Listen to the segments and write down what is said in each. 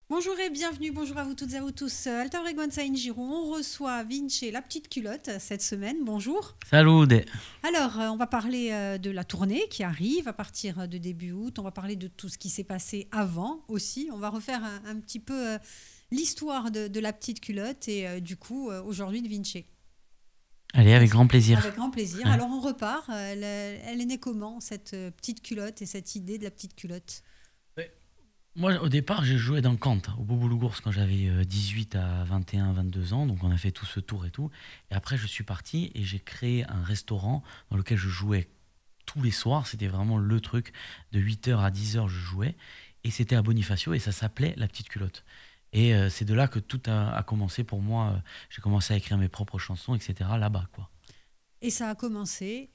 Bonjour et bienvenue, bonjour à vous toutes et à vous tous. Alta Frequenza Giron, on reçoit Vinci, la petite culotte, cette semaine. Bonjour. Salud. Alors, on va parler de la tournée qui arrive à partir de début août. On va parler de tout ce qui s'est passé avant aussi. On va refaire un petit peu l'histoire de la petite culotte et du coup, aujourd'hui de Vinci. Allez, avec Est-ce- grand plaisir. Avec grand plaisir. Ouais. Alors, on repart. Elle est née comment, cette petite culotte et cette idée de la petite culotte? Ouais. Moi, au départ, j'ai joué dans le Cantes, au Bouboulougours, quand j'avais 18 à 21, 22 ans. Donc, on a fait tout ce tour et tout. Et après, je suis parti et j'ai créé un restaurant dans lequel je jouais tous les soirs. C'était vraiment le truc. De 8 heures à 10 heures, je jouais. Et c'était à Bonifacio et ça s'appelait La Petite Culotte. Et c'est de là que tout a commencé pour moi. J'ai commencé à écrire mes propres chansons, etc. là-bas, quoi. Et ça a commencé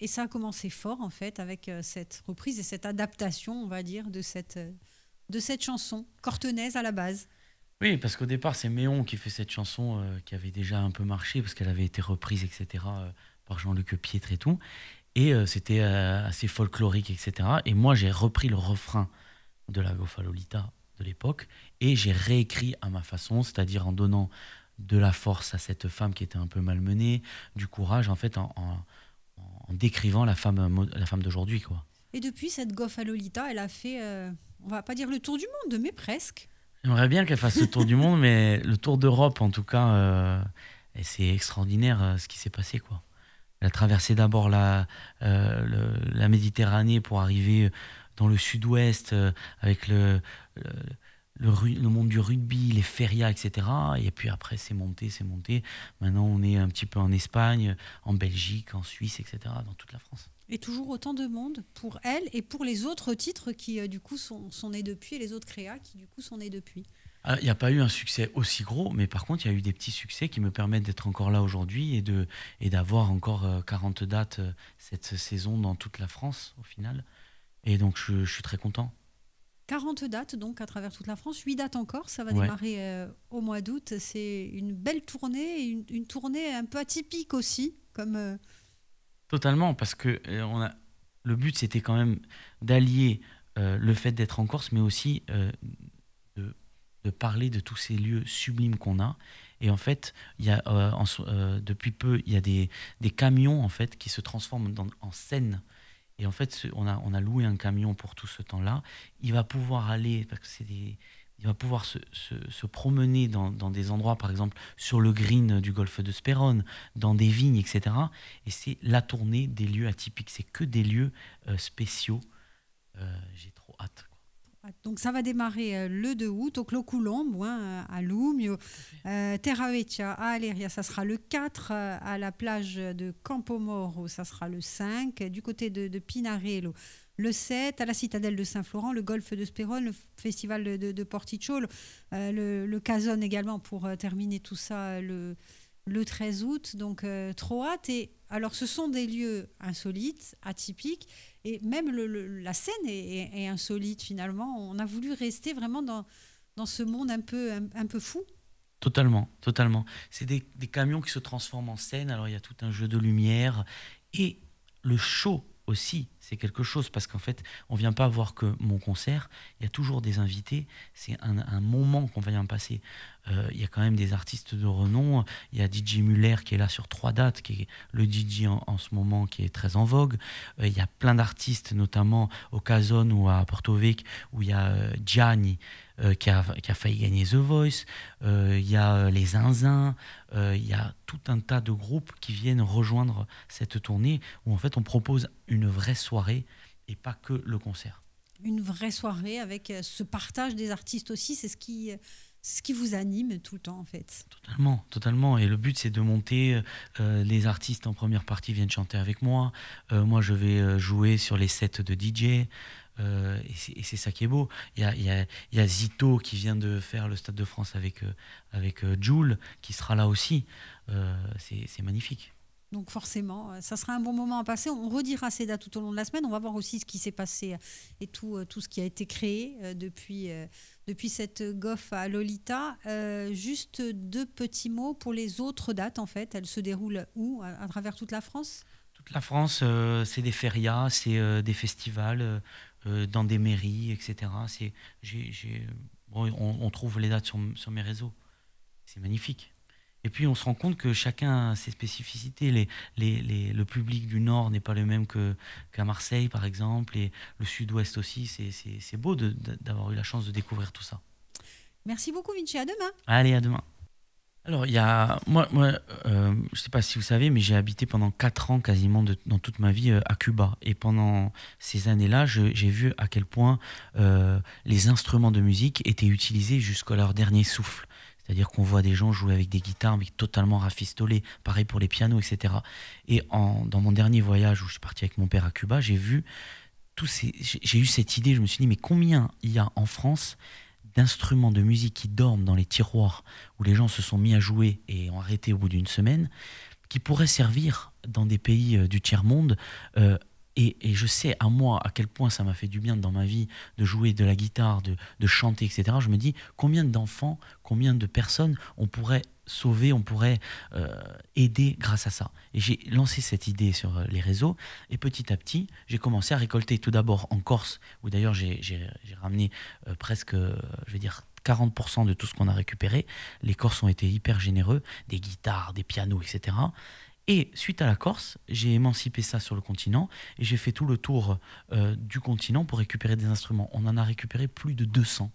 fort en fait avec cette reprise et cette adaptation, on va dire, de cette chanson cortenaise à la base. Oui, parce qu'au départ, c'est Méon qui fait cette chanson qui avait déjà un peu marché parce qu'elle avait été reprise, etc., par Jean-Luc Pietre et tout. Et c'était assez folklorique, etc. Et moi, j'ai repris le refrain de la Gofalolita de l'époque et j'ai réécrit à ma façon, c'est-à-dire en donnant de la force à cette femme qui était un peu malmenée, du courage, en fait, en décrivant la femme d'aujourd'hui, quoi. Et depuis cette Goff à Lolita, elle a fait, on va pas dire le tour du monde, mais presque. J'aimerais bien qu'elle fasse le tour du monde, mais le tour d'Europe, en tout cas, et c'est extraordinaire ce qui s'est passé, quoi. Elle a traversé d'abord la Méditerranée pour arriver dans le sud-ouest avec le, le monde du rugby, les férias, etc. Et puis après, c'est monté, c'est monté. Maintenant, on est un petit peu en Espagne, en Belgique, en Suisse, etc., dans toute la France. Et toujours autant de monde pour elle et pour les autres titres qui du coup sont nés depuis et les autres créas qui du coup sont nés depuis. Ah, il n'y a pas eu un succès aussi gros, mais par contre, il y a eu des petits succès qui me permettent d'être encore là aujourd'hui et d'avoir encore 40 dates cette saison dans toute la France, au final. Et donc, je suis très content. 40 dates donc à travers toute la France, 8 dates encore, ça va Ouais, démarrer au mois d'août. C'est une belle tournée, une tournée un peu atypique aussi, comme totalement, parce que le but, c'était quand même d'allier le fait d'être en Corse, mais aussi de, de parler de tous ces lieux sublimes qu'on a. Et en fait, depuis peu, il y a des camions en fait, qui se transforment en scènes. Et en fait, on a loué un camion pour tout ce temps-là. Il va pouvoir aller, parce que il va pouvoir se promener dans des endroits, par exemple sur le green du golfe de Spérone, dans des vignes, etc. Et c'est la tournée des lieux atypiques. C'est que des lieux spéciaux. J'ai trop hâte, quoi. donc ça va démarrer le 2 août au Clos Coulombe, hein, à Lumio, Terra Vecchia à Aleria, ça sera le 4, à la plage de Campomoro, ça sera le 5, du côté de Pinarello, le 7, à la citadelle de Saint-Florent, le golfe de Spérone, le festival de Porticciolo, le Casone également pour terminer tout ça le 13 août, donc trop hâte. Et alors ce sont des lieux insolites, atypiques, et même la scène est insolite finalement. On a voulu rester vraiment dans ce monde un peu fou. Totalement, totalement. C'est des camions qui se transforment en scène. Alors il y a tout un jeu de lumière et le show aussi, c'est quelque chose parce qu'en fait, on vient pas voir que mon concert. Il y a toujours des invités. C'est un moment qu'on vient passer. Il y a quand même des artistes de renom. Il y a DJ Muller qui est là sur 3 dates, qui est le DJ en ce moment qui est très en vogue. Il y a plein d'artistes, notamment au Casone ou à Porto Vecchio, où il y a Gianni qui a failli gagner The Voice. Il y a les Zinzins, il y a tout un tas de groupes qui viennent rejoindre cette tournée où en fait on propose une vraie soirée et pas que le concert. Une vraie soirée avec ce partage des artistes aussi, c'est ce qui vous anime tout le temps en fait. Totalement, totalement. Et le but, c'est de monter. Les artistes en première partie viennent chanter avec moi. Moi, je vais jouer sur les sets de DJ. Et c'est ça qui est beau. Il y a Zito qui vient de faire le Stade de France avec Jul, qui sera là aussi. C'est magnifique. Donc forcément, ça sera un bon moment à passer. On redira ces dates tout au long de la semaine. On va voir aussi ce qui s'est passé et tout ce qui a été créé depuis cette goffe à Lolita. Juste deux petits mots pour les autres dates, en fait. Elles se déroulent où à travers toute la France? Toute la France, c'est des férias, c'est des festivals dans des mairies, etc. J'ai Bon, on trouve les dates sur mes réseaux. C'est magnifique. Et puis on se rend compte que chacun a ses spécificités. Le public du Nord n'est pas le même qu'à Marseille, par exemple, et le Sud-Ouest aussi. C'est beau d'avoir eu la chance de découvrir tout ça. Merci beaucoup, Vinci. À demain. Allez, à demain. Alors, il y a, je ne sais pas si vous savez, mais j'ai habité pendant 4 ans quasiment dans toute ma vie à Cuba. Et pendant ces années-là, j'ai vu à quel point les instruments de musique étaient utilisés jusqu'à leur dernier souffle. C'est-à-dire qu'on voit des gens jouer avec des guitares, mais totalement rafistolées. Pareil pour les pianos, etc. Et dans mon dernier voyage où je suis parti avec mon père à Cuba, j'ai eu cette idée, je me suis dit, mais combien il y a en France d'instruments de musique qui dorment dans les tiroirs où les gens se sont mis à jouer et ont arrêté au bout d'une semaine, qui pourraient servir dans des pays du tiers-monde. Et je sais à moi à quel point ça m'a fait du bien dans ma vie de jouer de la guitare, de chanter, etc. Je me dis combien d'enfants, combien de personnes on pourrait sauver, on pourrait aider grâce à ça. Et j'ai lancé cette idée sur les réseaux et petit à petit, j'ai commencé à récolter tout d'abord en Corse, où d'ailleurs j'ai ramené presque, je vais dire, 40% de tout ce qu'on a récupéré. Les Corses ont été hyper généreux, des guitares, des pianos, etc. Et suite à la Corse, j'ai émancipé ça sur le continent et j'ai fait tout le tour du continent pour récupérer des instruments. On en a récupéré plus de 200.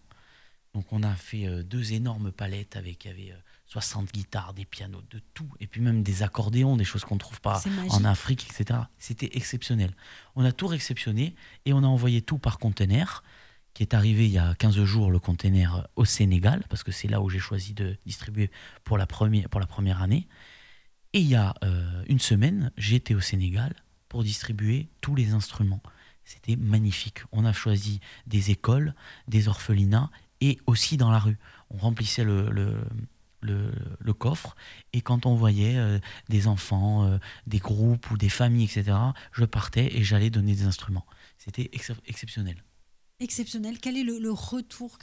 Donc on a fait 2 énormes palettes avec il y avait 60 guitares, des pianos, de tout. Et puis même des accordéons, des choses qu'on ne trouve pas en Afrique, etc. C'était exceptionnel. On a tout réceptionné et on a envoyé tout par conteneur, qui est arrivé il y a 15 jours, le conteneur au Sénégal, parce que c'est là où j'ai choisi de distribuer pour la première année. Et il y a une semaine, j'étais au Sénégal pour distribuer tous les instruments. C'était magnifique. On a choisi des écoles, des orphelinats et aussi dans la rue. On remplissait le coffre et quand on voyait des enfants, des groupes ou des familles, etc., je partais et j'allais donner des instruments. C'était exceptionnel. Exceptionnel. Quel est le retour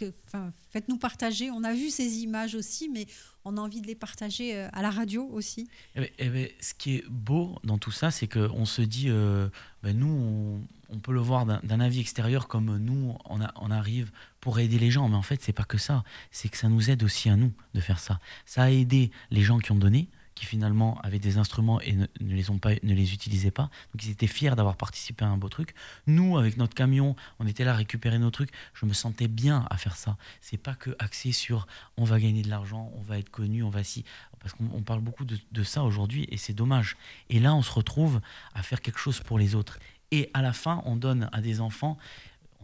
faites-nous partager. On a vu ces images aussi, mais on a envie de les partager à la radio aussi. Ce qui est beau dans tout ça, c'est qu'on se dit, nous, on peut le voir d'un avis extérieur comme nous, on arrive pour aider les gens. Mais en fait, c'est pas que ça. C'est que ça nous aide aussi à nous de faire ça. Ça a aidé les gens qui ont donné, qui finalement avaient des instruments et ne les utilisaient pas. Donc ils étaient fiers d'avoir participé à un beau truc. Nous, avec notre camion, on était là à récupérer nos trucs. Je me sentais bien à faire ça. C'est pas que axé sur on va gagner de l'argent, on va être connu, on va si... Parce qu'on parle beaucoup de ça aujourd'hui et c'est dommage. Et là, on se retrouve à faire quelque chose pour les autres. Et à la fin, on donne à des enfants...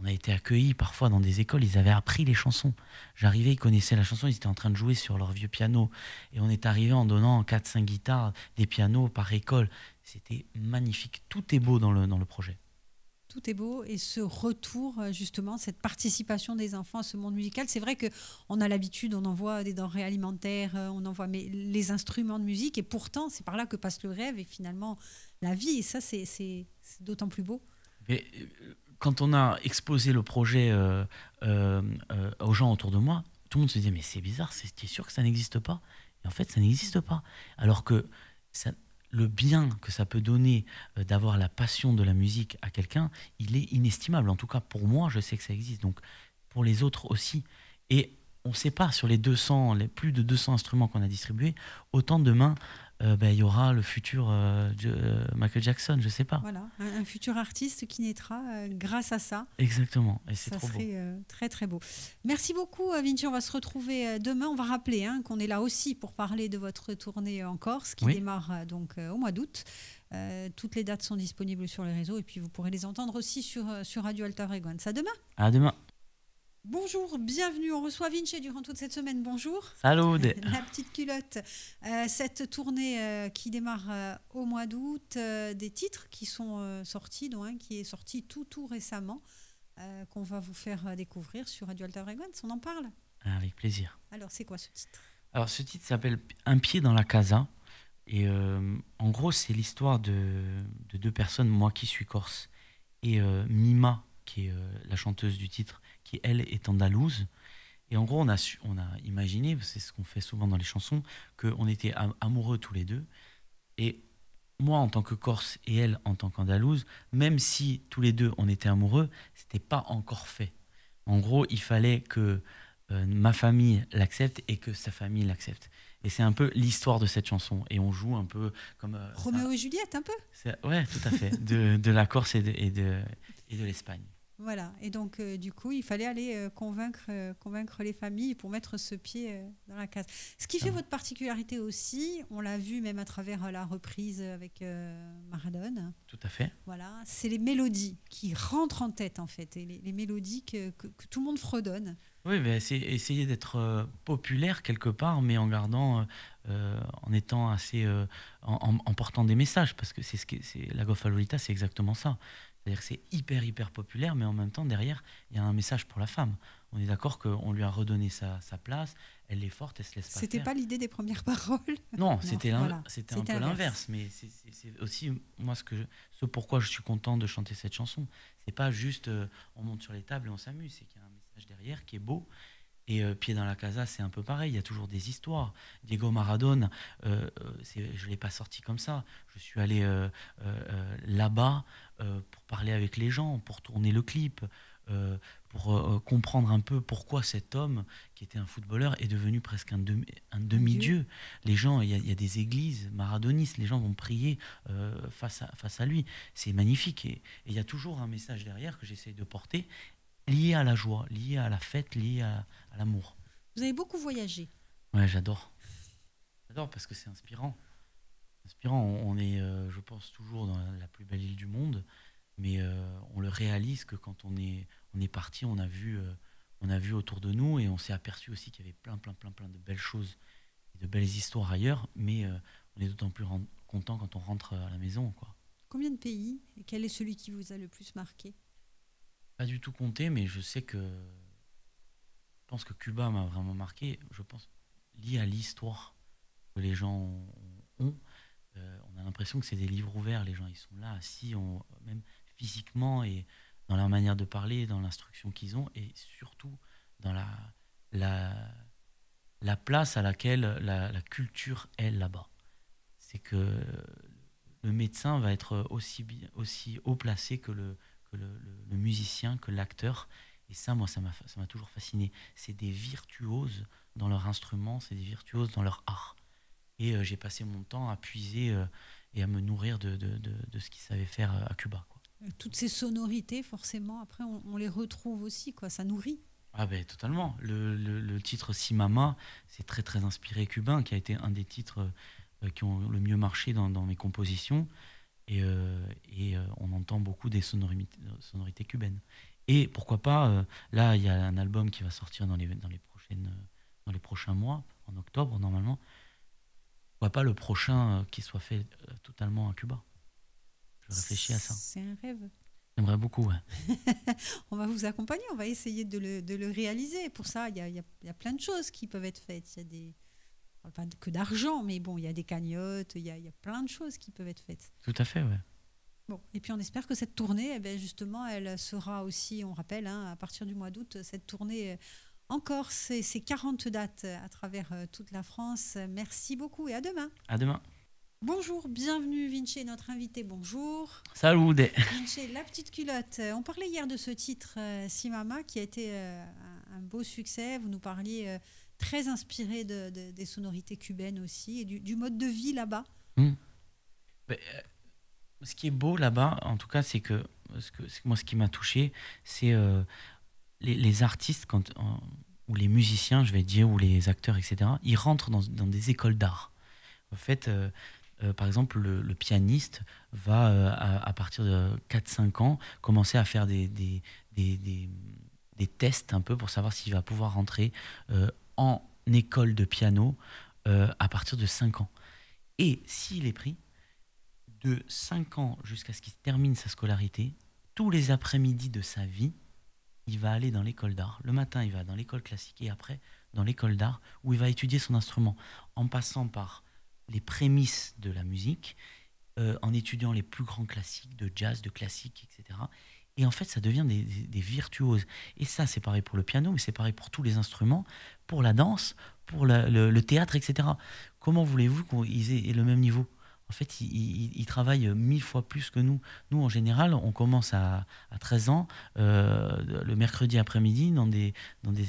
On a été accueillis parfois dans des écoles, ils avaient appris les chansons. J'arrivais, ils connaissaient la chanson, ils étaient en train de jouer sur leur vieux piano. Et on est arrivé en donnant 4-5 guitares, des pianos par école. C'était magnifique. Tout est beau dans le projet. Tout est beau et ce retour, justement, cette participation des enfants à ce monde musical, c'est vrai qu'on a l'habitude, on envoie des denrées alimentaires, on envoie les instruments de musique et pourtant, c'est par là que passe le rêve et finalement la vie. Et ça, c'est d'autant plus beau. Mais, quand on a exposé le projet aux gens autour de moi, tout le monde se disait mais c'est bizarre, tu es sûr que ça n'existe pas? Et en fait, ça n'existe pas. Alors que le bien que ça peut donner d'avoir la passion de la musique à quelqu'un, il est inestimable. En tout cas, pour moi, je sais que ça existe. Donc, pour les autres aussi. Et on ne sait pas, sur les plus de 200 instruments qu'on a distribués, autant demain, il y aura le futur Michael Jackson, je ne sais pas. Voilà, un futur artiste qui naîtra grâce à ça. Exactement, et c'est trop beau. Ça serait très très beau. Merci beaucoup Vinci, on va se retrouver demain. On va rappeler qu'on est là aussi pour parler de votre tournée en Corse qui démarre donc au mois d'août. Toutes les dates sont disponibles sur les réseaux et puis vous pourrez les entendre aussi sur Radio Alta Frequenza. À demain. À demain. Bonjour, bienvenue. On reçoit Vinci durant toute cette semaine. Bonjour. Salut. La petite culotte. Cette tournée qui démarre au mois d'août, des titres qui sont sortis, donc, qui est sorti tout récemment, qu'on va vous faire découvrir sur Radio Alta Frequenza. On en parle? Avec plaisir. Alors, c'est quoi ce titre? Alors, ce titre s'appelle Un pied dans la casa. Et en gros, c'est l'histoire de 2 personnes, moi qui suis corse, et Mima, qui est la chanteuse du titre, qui elle est andalouse. Et en gros, on a imaginé, c'est ce qu'on fait souvent dans les chansons, qu'on était amoureux tous les deux. Et moi, en tant que Corse et elle, en tant qu'andalouse, même si tous les deux on était amoureux, c'était pas encore fait. En gros, il fallait que ma famille l'accepte et que sa famille l'accepte. Et c'est un peu l'histoire de cette chanson. Et on joue un peu comme... Roméo et Juliette, un peu. Ouais, tout à fait. De la Corse et de l'Espagne. Voilà, et donc du coup, il fallait aller convaincre les familles pour mettre ce pied dans la case. Ce qui fait votre particularité aussi, on l'a vu même à travers la reprise avec Maradone. Tout à fait. Voilà, c'est les mélodies qui rentrent en tête en fait, et les mélodies que tout le monde fredonne. Oui, mais c'est essayer d'être populaire quelque part, mais en gardant, en étant assez, en portant des messages, parce que la Goffa Lolita, c'est exactement ça. C'est-à-dire que c'est hyper populaire, mais en même temps, derrière, il y a un message pour la femme. On est d'accord qu'on lui a redonné sa place, elle est forte, elle se laisse pas C'était faire. pas l'idée des premières paroles. Non, c'était voilà. un peu l'inverse. Mais c'est aussi, moi, ce pourquoi je suis content de chanter cette chanson. C'est pas juste on monte sur les tables et on s'amuse, c'est qu'il y a un message derrière qui est beau. Et Pied dans la Casa, c'est un peu pareil, il y a toujours des histoires. Diego Maradone, je ne l'ai pas sorti comme ça. Je suis allé là-bas pour parler avec les gens, pour tourner le clip, pour comprendre un peu pourquoi cet homme, qui était un footballeur, est devenu presque un demi-dieu. Les gens, il y a des églises maradonistes, les gens vont prier face à lui. C'est magnifique. Et il y a toujours un message derrière que j'essaye de porter, lié à la joie, lié à la fête, lié à l'amour. Vous avez beaucoup voyagé. Ouais, j'adore. J'adore parce que c'est inspirant. On est, je pense, toujours dans la plus belle île du monde, mais on le réalise que quand on est parti, on a vu autour de nous et on s'est aperçu aussi qu'il y avait plein de belles choses et de belles histoires ailleurs, mais on est d'autant plus content quand on rentre à la maison, quoi. Combien de pays et quel est celui qui vous a le plus marqué? Pas du tout compté, mais je sais que je pense que Cuba m'a vraiment marqué. Je pense lié à l'histoire que les gens ont. On a l'impression que c'est des livres ouverts. Les gens, ils sont là, assis, même physiquement et dans leur manière de parler, dans l'instruction qu'ils ont, et surtout dans la place à laquelle la culture est là-bas. C'est que le médecin va être aussi haut placé que le musicien, que l'acteur. Et ça, moi, ça m'a toujours fasciné. C'est des virtuoses dans leur instrument, c'est des virtuoses dans leur art. Et j'ai passé mon temps à puiser et à me nourrir de ce qu'ils savaient faire à Cuba, quoi. Toutes ces sonorités, forcément, après, on les retrouve aussi, quoi. Ça nourrit. Ah ben totalement. Le titre Si Mama, c'est très inspiré cubain, qui a été un des titres qui ont le mieux marché dans mes compositions. Et on entend beaucoup des sonorités cubaines. Et pourquoi pas, là il y a un album qui va sortir dans les prochains mois, en octobre normalement. Pourquoi pas le prochain qui soit fait totalement à Cuba. Je réfléchis à ça. C'est un rêve. J'aimerais beaucoup, ouais. On va vous accompagner, on va essayer de le réaliser. Pour ça, il y a plein de choses qui peuvent être faites. Il y a pas que d'argent, mais bon, il y a des cagnottes, il y a plein de choses qui peuvent être faites. Tout à fait, ouais. Bon, et puis on espère que cette tournée, justement, elle sera aussi, on rappelle, à partir du mois d'août, cette tournée encore ces 40 dates à travers toute la France. Merci beaucoup et à demain. À demain. Bonjour, bienvenue Vinci, notre invité, bonjour. Salut. Vinci, la petite culotte. On parlait hier de ce titre, Si Mama, qui a été un beau succès. Vous nous parliez très inspiré des sonorités cubaines aussi et du mode de vie là-bas. Ce qui est beau là-bas, en tout cas, c'est que moi, ce qui m'a touché, c'est les artistes ou les musiciens, je vais dire, ou les acteurs, etc. Ils rentrent dans des écoles d'art. En fait, par exemple, le pianiste va, à partir de 4-5 ans, commencer à faire des tests un peu pour savoir s'il va pouvoir rentrer en école de piano à partir de 5 ans. Et s'il est pris, de 5 ans jusqu'à ce qu'il termine sa scolarité, tous les après-midi de sa vie, il va aller dans l'école d'art. Le matin, il va dans l'école classique et après, dans l'école d'art, où il va étudier son instrument, en passant par les prémices de la musique, en étudiant les plus grands classiques de jazz, de classique, etc. Et en fait, ça devient des virtuoses. Et ça, c'est pareil pour le piano, mais c'est pareil pour tous les instruments, pour la danse, pour le théâtre, etc. Comment voulez-vous qu'ils aient le même niveau ? En fait, ils travaillent 1000 fois plus que nous. Nous, en général, on commence à 13 ans, le mercredi après-midi, dans des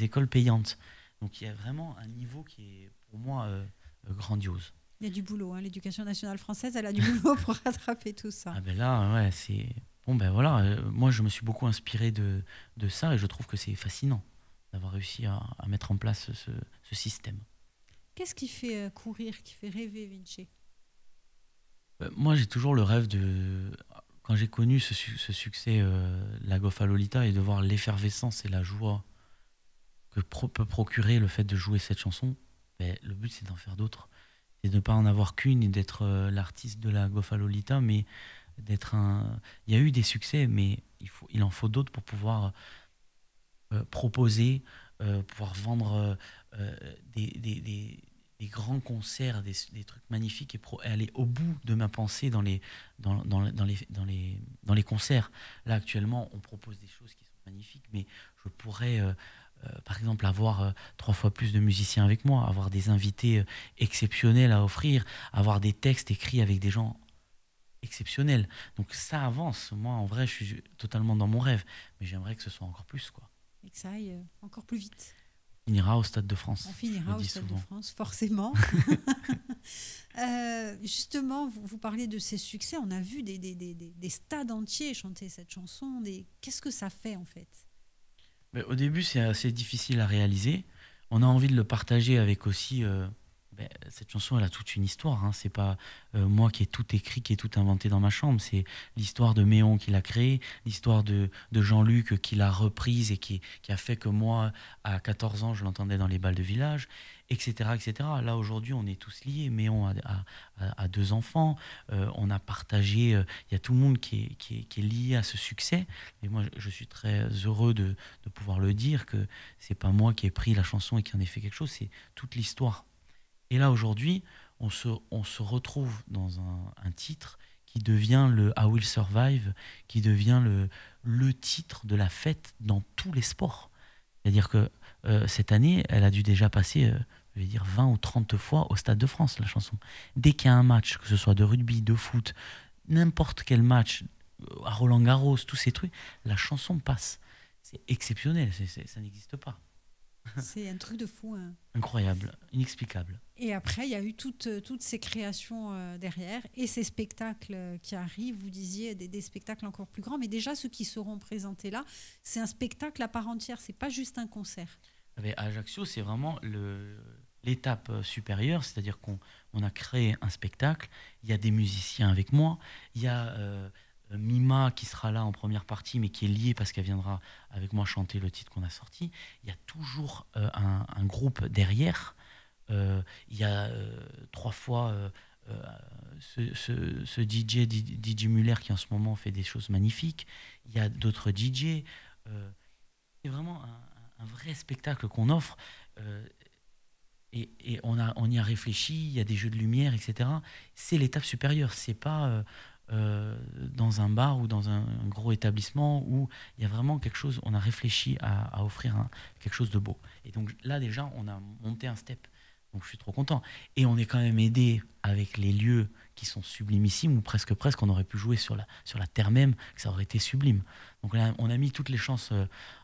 écoles payantes. Donc il y a vraiment un niveau qui est, pour moi, grandiose. Il y a du boulot, hein. L'éducation nationale française, elle a du boulot pour rattraper tout ça. Ah ben là, ouais, c'est... Bon ben voilà, moi je me suis beaucoup inspiré de ça et je trouve que c'est fascinant d'avoir réussi à mettre en place ce système. Qu'est-ce qui fait courir, qui fait rêver Vinci? Moi j'ai toujours le rêve de... Quand j'ai connu ce succès, la Gofa Lolita, et de voir l'effervescence et la joie que peut procurer le fait de jouer cette chanson, ben, le but c'est d'en faire d'autres. C'est de ne pas en avoir qu'une et d'être l'artiste de la Gofa Lolita, mais d'être un... Il y a eu des succès, mais il en faut d'autres pour pouvoir proposer, pouvoir vendre des grands concerts, des trucs magnifiques et aller au bout de ma pensée dans les concerts. Là, actuellement, on propose des choses qui sont magnifiques, mais je pourrais, par exemple, avoir 3 fois plus de musiciens avec moi, avoir des invités exceptionnels à offrir, avoir des textes écrits avec des gens exceptionnels. Donc ça avance. Moi, en vrai, je suis totalement dans mon rêve, mais j'aimerais que ce soit encore plus, quoi. Et que ça aille encore plus vite. On finira au Stade de France. On finira au Stade de France, forcément. Justement, vous parlez de ces succès. On a vu des stades entiers chanter cette chanson. Qu'est-ce que ça fait, en fait? Mais au début, c'est assez difficile à réaliser. On a envie de le partager avec aussi... cette chanson, elle a toute une histoire. Hein. C'est pas moi qui ai tout écrit, qui ai tout inventé dans ma chambre. C'est l'histoire de Méon qui l'a créée, l'histoire de Jean-Luc qui l'a reprise et qui a fait que moi, à 14 ans, je l'entendais dans les bals de village, etc., etc. Là, aujourd'hui, on est tous liés. Méon a 2 enfants. On a partagé. Il y a tout le monde qui est lié à ce succès. Et moi, je suis très heureux de pouvoir le dire, que c'est pas moi qui ai pris la chanson et qui en ai fait quelque chose. C'est toute l'histoire. Et là, aujourd'hui, on se retrouve dans un titre qui devient le I Will Survive, qui devient le titre de la fête dans tous les sports. C'est-à-dire que cette année, elle a dû déjà passer, je vais dire, 20 ou 30 fois au Stade de France, la chanson. Dès qu'il y a un match, que ce soit de rugby, de foot, n'importe quel match, à Roland-Garros, tous ces trucs, la chanson passe. C'est exceptionnel, ça n'existe pas. C'est un truc de fou, hein. Incroyable, inexplicable. Et après, il y a eu toutes ces créations derrière et ces spectacles qui arrivent. Vous disiez des spectacles encore plus grands, mais déjà ceux qui seront présentés là, c'est un spectacle à part entière, c'est pas juste un concert. Mais à Ajaccio, c'est vraiment l'étape supérieure, c'est-à-dire qu'on a créé un spectacle, il y a des musiciens avec moi, il y a Mima qui sera là en première partie, mais qui est liée parce qu'elle viendra avec moi chanter le titre qu'on a sorti. Il y a toujours un groupe derrière. Il y a 3 fois ce DJ Muller qui en ce moment fait des choses magnifiques. Il y a d'autres DJ. C'est vraiment un vrai spectacle qu'on offre. Et on y a réfléchi, il y a des jeux de lumière, etc. C'est l'étape supérieure, c'est pas dans un bar ou dans un gros établissement où il y a vraiment quelque chose, on a réfléchi à offrir quelque chose de beau. Et donc là déjà, on a monté un step. Donc je suis trop content. Et on est quand même aidé avec les lieux qui sont sublimissimes, ou presque, on aurait pu jouer sur la terre même, que ça aurait été sublime. Donc là, on a mis toutes les chances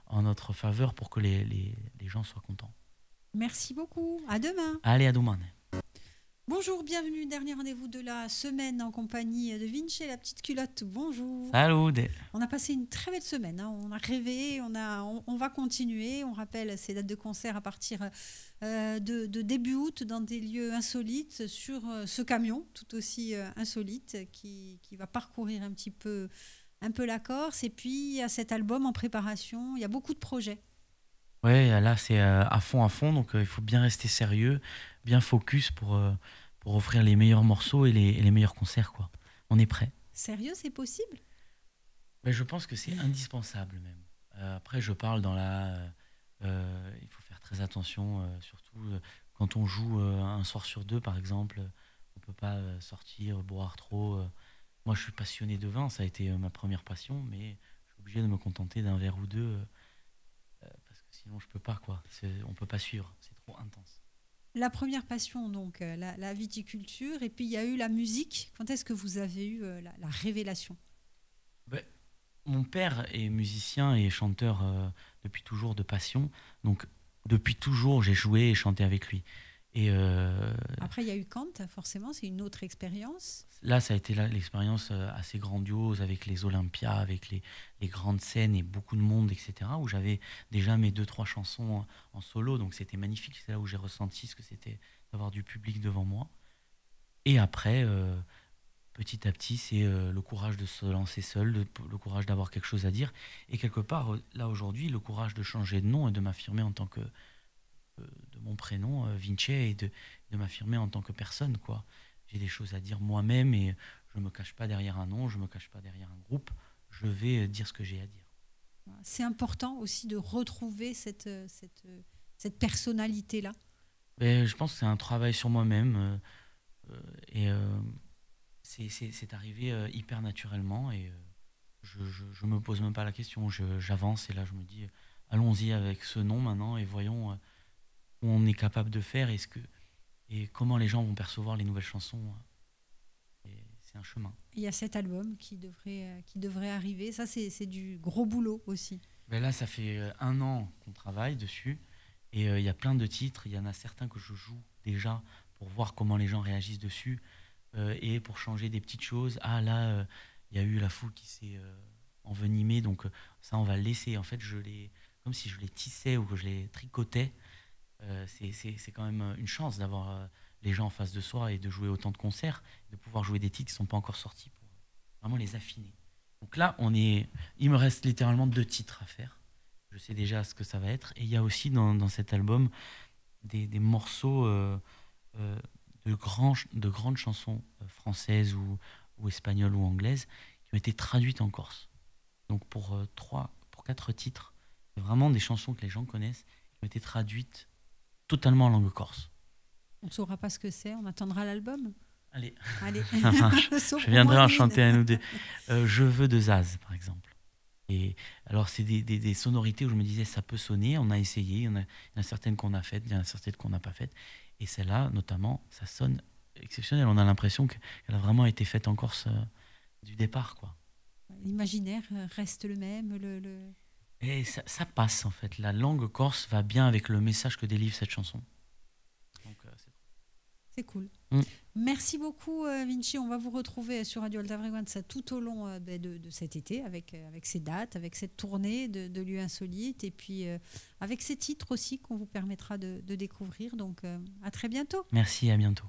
en notre faveur pour que les gens soient contents. Merci beaucoup. À demain. Allez, à demain. Bonjour, bienvenue, dernier rendez-vous de la semaine en compagnie de Vinci, la petite culotte. Bonjour. Salut. On a passé une très belle semaine, hein. On a rêvé, on va continuer. On rappelle ces dates de concert à partir de début août dans des lieux insolites sur ce camion tout aussi insolite qui va parcourir un peu la Corse. Et puis il y a cet album en préparation, il y a beaucoup de projets. Ouais, là c'est à fond, donc il faut bien rester sérieux, bien focus pour offrir les meilleurs morceaux et les meilleurs concerts, quoi. On est prêt. Sérieux, c'est possible? Mais je pense que c'est indispensable même. Après, je parle il faut faire très attention, surtout quand on joue un soir sur deux, par exemple. On peut pas sortir, boire trop. Moi, je suis passionné de vin, ça a été ma première passion, mais je suis obligé de me contenter d'un verre ou deux. Parce que sinon je peux pas, quoi. On peut pas suivre, c'est trop intense. La première passion, donc la viticulture, et puis il y a eu la musique. Quand est-ce que vous avez eu la révélation? Ben, mon père est musicien et chanteur depuis toujours de passion. Donc, depuis toujours, j'ai joué et chanté avec lui. Et Après, il y a eu Kant, forcément, c'est une autre expérience. là, ça a été l'expérience assez grandiose avec les Olympias, avec les grandes scènes et beaucoup de monde, etc. Où j'avais déjà mes deux, trois chansons en solo. Donc, c'était magnifique. C'est là où j'ai ressenti ce que c'était d'avoir du public devant moi. Et après, petit à petit, c'est le courage de se lancer seul, le courage d'avoir quelque chose à dire. Et quelque part, là, aujourd'hui, le courage de changer de nom et de m'affirmer en tant que de mon prénom, Vinci, et de m'affirmer en tant que personne, quoi. J'ai des choses à dire moi-même et je ne me cache pas derrière un nom, je ne me cache pas derrière un groupe. Je vais dire ce que j'ai à dire. C'est important aussi de retrouver cette personnalité-là. Mais je pense que c'est un travail sur moi-même et c'est arrivé hyper naturellement et je me pose même pas la question. J'avance et là je me dis allons-y avec ce nom maintenant et voyons où on est capable de faire et comment les gens vont percevoir les nouvelles chansons. Et c'est un chemin. Il y a cet album qui devrait arriver. Ça, c'est du gros boulot aussi. Ben là, ça fait 1 an qu'on travaille dessus et il y a plein de titres. Il y en a certains que je joue déjà pour voir comment les gens réagissent dessus et pour changer des petites choses. Ah là, il y a eu la foule qui s'est envenimée, donc ça, on va le laisser. En fait, comme si je les tissais ou que je les tricotais. C'est quand même une chance d'avoir les gens en face de soi et de jouer autant de concerts, de pouvoir jouer des titres qui ne sont pas encore sortis pour vraiment les affiner. Donc là, il me reste littéralement 2 titres à faire. Je sais déjà ce que ça va être. Et il y a aussi dans cet album des morceaux euh, de grandes chansons françaises ou espagnoles ou anglaises qui ont été traduites en corse. Donc pour 4 titres, c'est vraiment des chansons que les gens connaissent qui ont été traduites totalement en langue corse. On ne saura pas ce que c'est, on attendra l'album. Allez, Allez. ça marche. Je viendrai en chanter un ou deux. Je veux de Zaz, par exemple. Et alors, c'est des sonorités où je me disais, ça peut sonner, on a essayé, il y en a certaines qu'on a faites, il y en a certaines qu'on n'a pas faites. Et celle-là, notamment, ça sonne exceptionnel. On a l'impression qu'elle a vraiment été faite en Corse du départ, quoi. L'imaginaire reste le même. Et ça passe, en fait. La langue corse va bien avec le message que délivre cette chanson. Donc, c'est cool. Mm. Merci beaucoup, Vinci. On va vous retrouver sur Radio Alta Frequenza tout au long de cet été, avec ces dates, avec cette tournée de lieux insolites, et puis avec ces titres aussi qu'on vous permettra de découvrir. Donc, à très bientôt. Merci, à bientôt.